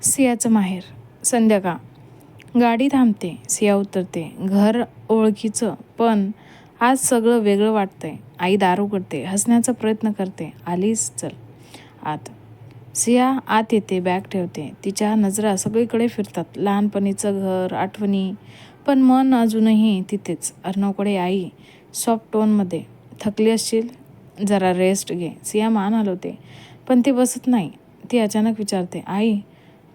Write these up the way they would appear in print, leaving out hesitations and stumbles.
सियाचं माहेर. संध्याकाळ. गाडी थांबते. सिया उतरते. घर ओळखीचं, पण आज सगळं वेगळं वाटतंय. आई दार उघडते. हसण्याचा प्रयत्न करते. आलीस, चल आत. सिया आत येते. बॅग ठेवते. तिच्या नजरा सगळीकडे फिरतात. लहानपणीचं घर, आठवणी, पण मन अजूनही तिथेच. अर्णवकडे आई सॉफ्ट टोनमध्ये, थकली असशील, जरा रेस्ट घे. सिया मान हलवते, पण ती बसत नाही. ती अचानक विचारते, आई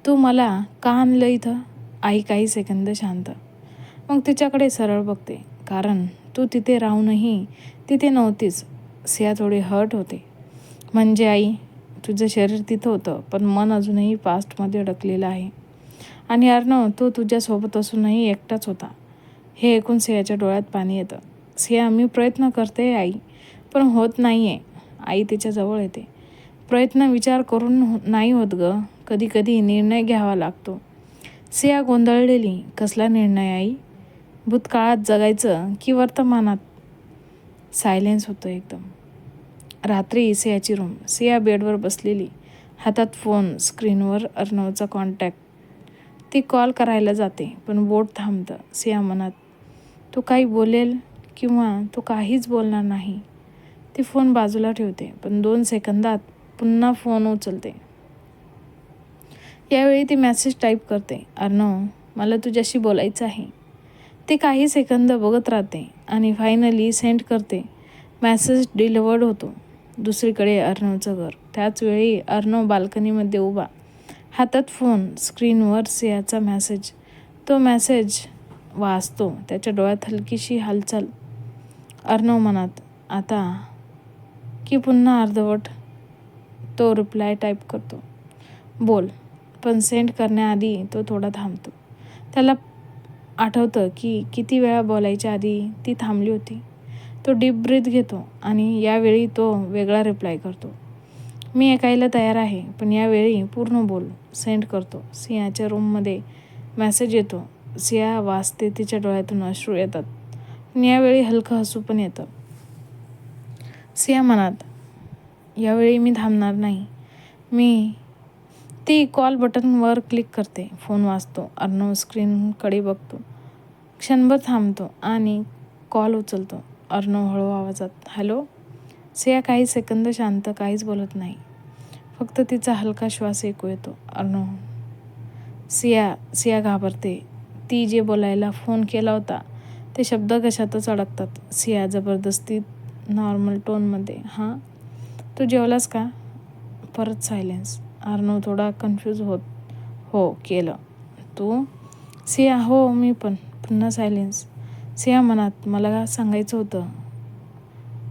तू मला का आणलं इथं? आई काही सेकंद शांत, मग तिच्याकडे सरळ बघते. कारण तू तिथे राहूनही तिथे नव्हतीस. सिया थोडी हर्ट होते. म्हणजे आई, तुझं शरीर तिथं होतं, पण मन अजूनही पास्टमध्ये अडकलेलं आहे. आणि अर्णव, तो तुझ्यासोबत असूनही एकटाच होता. हे ऐकून सियाच्या डोळ्यात पाणी येतं. सिया, मी प्रयत्न करते आई, पण होत नाही आहे. आई तिच्या जवळ येते. प्रयत्न विचार करून नाही होत ग. कधी कधी निर्णय घ्यावा लागतो. सिया गोंधळलेली, कसला निर्णय आई? भूतकाळात जगायचं की वर्तमानात? सायलेन्स होतं एकदम. रात्री सियाची रूम. सिया बेडवर बसलेली, हातात फोन, स्क्रीनवर अर्णवचा कॉन्टॅक्ट. ती कॉल करायला जाते, पण बोट थांबतं. सिया मनात, तो काही बोलेल किंवा तो काहीच बोलणार नाही. ती फोन बाजूला ठेवते, पण 2 सेकंदात पुन्हा फोन उचलते. यावेळी ती मेसेज टाईप करते, अर्णव, मला तुझ्याशी बोलायचं आहे. ती काही सेकंद बघत राहते आणि फायनली सेंड करते. मेसेज डिलिव्हर्ड होतो. दुसरीकडे अर्णवचं घर. त्याच वेळी अर्णव बाल्कनीमध्ये उभा, हातात फोन, स्क्रीनवर सियाचा मेसेज. तो मेसेज वाचतो. त्याच्या डोळ्यात हलकीशी हालचाल. अर्णव मनात, आता की पुन्हा अर्धवट. तो रिप्लाय टाईप करतो, बोल. पण सेंड करण्याआधी तो थोडा थांबतो. त्याला आठवतं की किती वेळा बोलायच्या आधी ती थांबली होती. तो डीप ब्रीथ घेतो आणि यावेळी तो वेगळा रिप्लाय करतो, मी ऐकायला तयार आहे, पण यावेळी पूर्ण बोल. सेंड करतो. सियाच्या रूममध्ये मेसेज येतो. सिया वाचते. तिच्या डोळ्यातून अश्रू येतात, पण यावेळी हलकं हसू पण येतं. सिया मनात, यावेळी मी थांबणार नाही. ती कॉल बटनवर क्लिक करते. फोन वाजतो. अर्णव स्क्रीनकडे बघतो, क्षणभर थांबतो आणि कॉल उचलतो. अर्णव हळू आवाजात, हॅलो. सिया काही सेकंद शांत, काहीच बोलत नाही. फक्त तिचा हलका श्वास ऐकू येतो. अर्णव. सिया घाबरते. ती जे बोलायला फोन केला होता ते शब्द कशातच अडकतात. सिया जबरदस्ती नॉर्मल टोनमध्ये, हां, तू जेवलास का? परत सायलेन्स. अर्णव थोडा कन्फ्यूज होत, हो केलं. तू? सिया, हो मी पण. पुन्हा सायलेन्स. सिया मनात, मला सांगायचं होतं.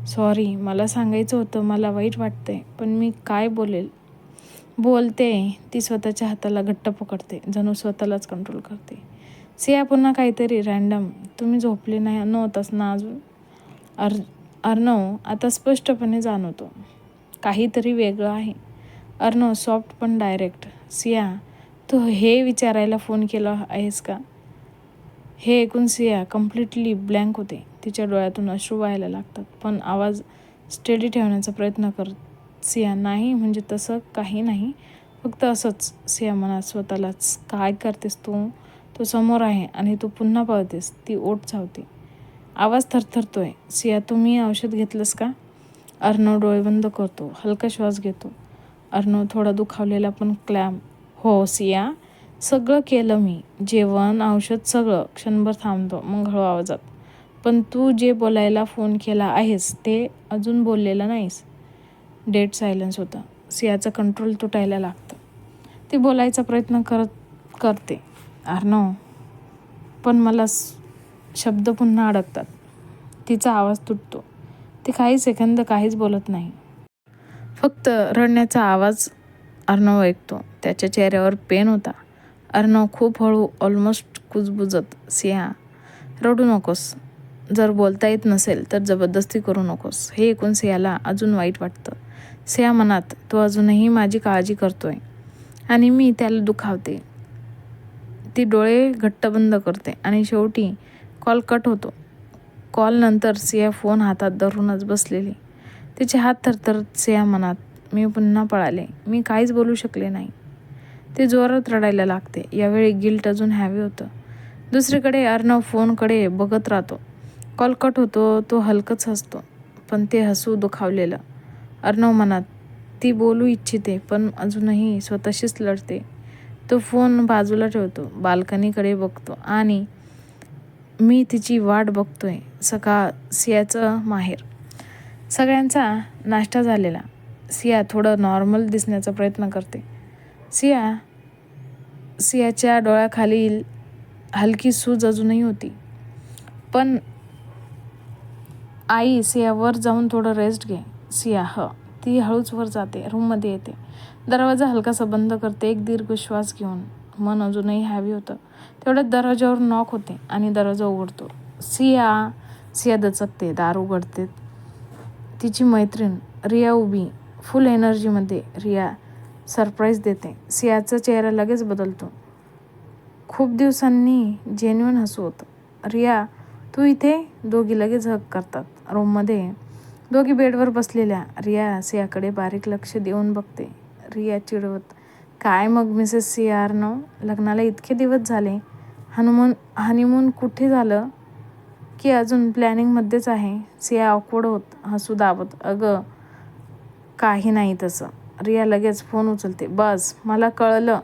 सॉरी, मला सांगायचं होतं. मला वाईट वाटतंय, पण मी काय बोलते. ती स्वतःच्या हाताला घट्ट पकडते, जणू स्वतःलाच कंट्रोल करते. सिया पुन्हा काहीतरी रॅन्डम, तुम्ही झोपले नव्हतास ना अजून? अर्णव आता स्पष्टपणे जाणवतो, काहीतरी वेगळं आहे. अर्णव सॉफ्ट पण डायरेक्ट, सिया तू हे विचारायला फोन केला आहेस का? हे ऐकून सिया कम्प्लिटली ब्लँक होते. तिच्या डोळ्यातून अश्रू व्हायला लागतात, पण आवाज स्टेडी ठेवण्याचा प्रयत्न करत, सिया नाही, म्हणजे तसं काही नाही, फक्त असंच. सिया मनात स्वतःलाच, काय करतेस तू? तो समोर आहे आणि तू पुन्हा पळतेस. ती ओठ चावते. आवाज थरथरतोय, सिया तुम्ही औषध घेतलंस का? अर्णव डोळे बंद करतो, हलका श्वास घेतो. अर्णव थोडा दुखावलेला पण क्लॅम, हो सिया, सगळं केलं मी, जेवण, औषध, सगळं. क्षणभर थांबतो, मग हळू आवाजात, पण तू जे बोलायला फोन केला आहेस ते अजून बोललेलं नाहीस. डेड सायलेन्स होतं. सियाचं कंट्रोल तुटायला लागतं. ती बोलायचा प्रयत्न करते, अर्णव, पण मला शब्द पुन्हा अडकतात. तिचा आवाज तुटतो. ती काही सेकंद काहीच बोलत नाही. फक्त रडण्याचा आवाज अर्णव ऐकतो. त्याच्या चेहऱ्यावर पेन होता. अर्णव खूप हळू, ऑलमोस्ट कुजबुजत, सिया रडू नकोस. जर बोलता येत नसेल तर जबरदस्ती करू नकोस. हे ऐकून सियाला अजून वाईट वाटतं. सिया मनात, तो अजूनही माझी काळजी करतोय आणि मी त्याला दुखावते. ती डोळे घट्ट बंद करते आणि शेवटी कॉल कट होतो. कॉल नंतर सिया फोन हातात धरूनच बसलेली, तिचे हात थरथरत. सिया मनात, मी पुन्हा पळाले, मी काहीच बोलू शकले नाही. ते जोरात रडायला लागते. यावेळी गिल्ट अजून हॅवी होतं. दुसरीकडे अर्णव फोनकडे बघत राहतो. कॉल कट होतो. तो हलकच हसतो, पण ते हसू दुखावलेलं. अर्णव मनात, ती बोलू इच्छिते पण अजूनही स्वतःशीच लढते. तो फोन बाजूला ठेवतो, बाल्कनीकडे बघतो आणि मी तिची वाट बघतोय. सकाळ, सियाचं माहेर. सगळ्यांचा नाश्ता झालेला. सिया थोडं नॉर्मल दिसण्याचा प्रयत्न करते. सियाच्या डोळ्याखालील हलकी सूज अजूनही होती. पण आई, सिया वर जाऊन थोडं रेस्ट घे. सिया ती हळूच वर जाते, रूममध्ये येते. दरवाजा हलकासा बंद करते, एक दीर्घ श्वास घेऊन. मन अजूनही हॅवी होतं. तेवढ्यात दरवाजावर नॉक होते आणि दरवाजा उघडतो. सिया दचकते. दार उघडते. तिची मैत्रीण रिया उभी, फुल एनर्जीमध्ये. रिया सरप्राईज देते. सियाचा चेहरा लगेच बदलतो. खूप दिवसांनी जेन्युइन हसू होतं. रिया, तू इथे? दोघी लगेच हक करतात. रूममध्ये दोघी बेडवर बसलेल्या. रिया सियाकडे बारीक लक्ष देऊन बघते. रिया चिडवत, काय मग मिसेस सिया अर्णव, लग्नाला इतके दिवस झाले. हनीमून कुठे झालं की अजून प्लॅनिंगमध्येच आहे? सिया ऑकवर्ड होत हसू दाबत, अगं काही नाही तसं. रिया लगेच फोन उचलते. बस, मला कळलं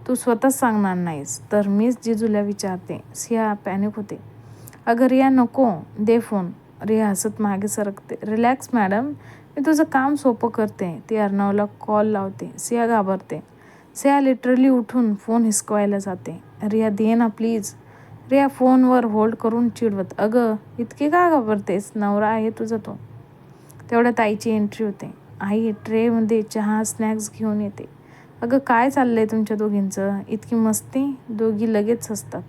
तू स्वतःच सांगणार नाहीस तर मीच जिजूला विचारते. सिया पॅनिक होते. अगं रिया नको, दे फोन. रिया हसत मागे सरकते. रिलॅक्स मॅडम, मी तुझं काम सोपं करते. ती अर्णवला कॉल लावते. सिया घाबरते. सिया लिटरली उठून फोन हिसकवायला जाते. रिया, दे ना प्लीज. रिया फोनवर होल्ड करून चिडवत, अगं इतके का घाबरतेस, नवरा आहे तुझा तो. तेवढ्यात आईची एंट्री होते. आई ट्रेमध्ये चहा स्नॅक्स घेऊन येते. अगं काय चाललंय तुमच्या दोघींचं, इतकी मस्ती? दोघी लगेच हसतात.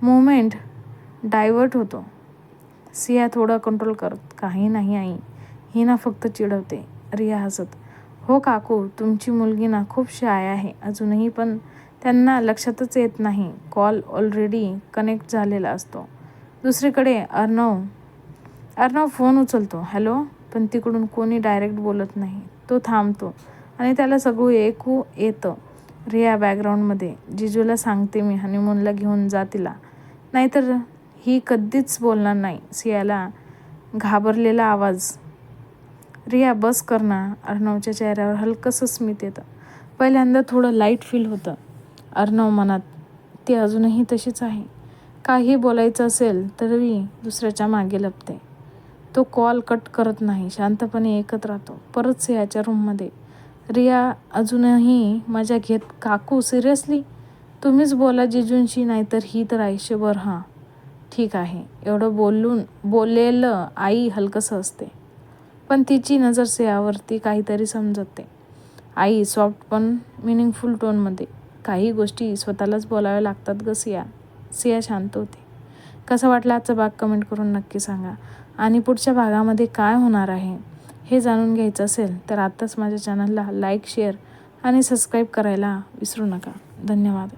मोमेंट डायव्हर्ट होतो. सिया थोडं कंट्रोल करत, काही नाही आई, ही ना फक्त चिडवते. रिया हसत, हो काकू, तुमची मुलगी ना खूप शाय आहे अजूनही, पण त्यांना लक्षातच येत नाही. कॉल ऑलरेडी कनेक्ट झालेला असतो. दुसरीकडे अर्णव फोन उचलतो. हॅलो, पण तिकडून कोणी डायरेक्ट बोलत नाही. तो थांबतो आणि त्याला सगळं ऐकू येतं. रिया बॅकग्राऊंडमध्ये, जिजूला सांगते मी हनीमूनला घेऊन जा तिला, नाहीतर ही कधीच बोलणार नाही. सियाला घाबरलेला आवाज, रिया बस कर ना. अर्णवच्या चेहऱ्यावर हलकंसं स्मित येतं. पहिल्यांदा थोडं लाईट फील होतं. अर्णव मनात, ती अजूनही तशीच आहे. काही बोलायचं असेल तरी दुसऱ्याच्या मागे लपते. तो कॉल कट करत नाही, शांतपणे ऐकत राहतो. परत सियाच्या रूममध्ये. रिया अजूनही मजा घेत, काकू सिरियसली तुम्हीच बोला जिजूंशी, नाहीतर ही तर आयुष्यभर. ठीक आहे. एवढं बोललेलं आई हलकंसं असते, पण तिची नजर सियावरती काहीतरी समजते. आई सॉफ्ट पण मिनिंगफुल टोनमध्ये, काही गोष्टी स्वतःलाच बोलाव्या लागतात ग सिया. सिया शांत होते. कसा वाटला आजचा भाग कमेंट करून नक्की सांगा. आणि पुढच्या भागामध्ये काय होणार आहे हे जाणून घ्यायचं असेल तर आत्ताच माझ्या चॅनलला लाईक, शेअर आणि सबस्क्राईब करायला विसरू नका. धन्यवाद.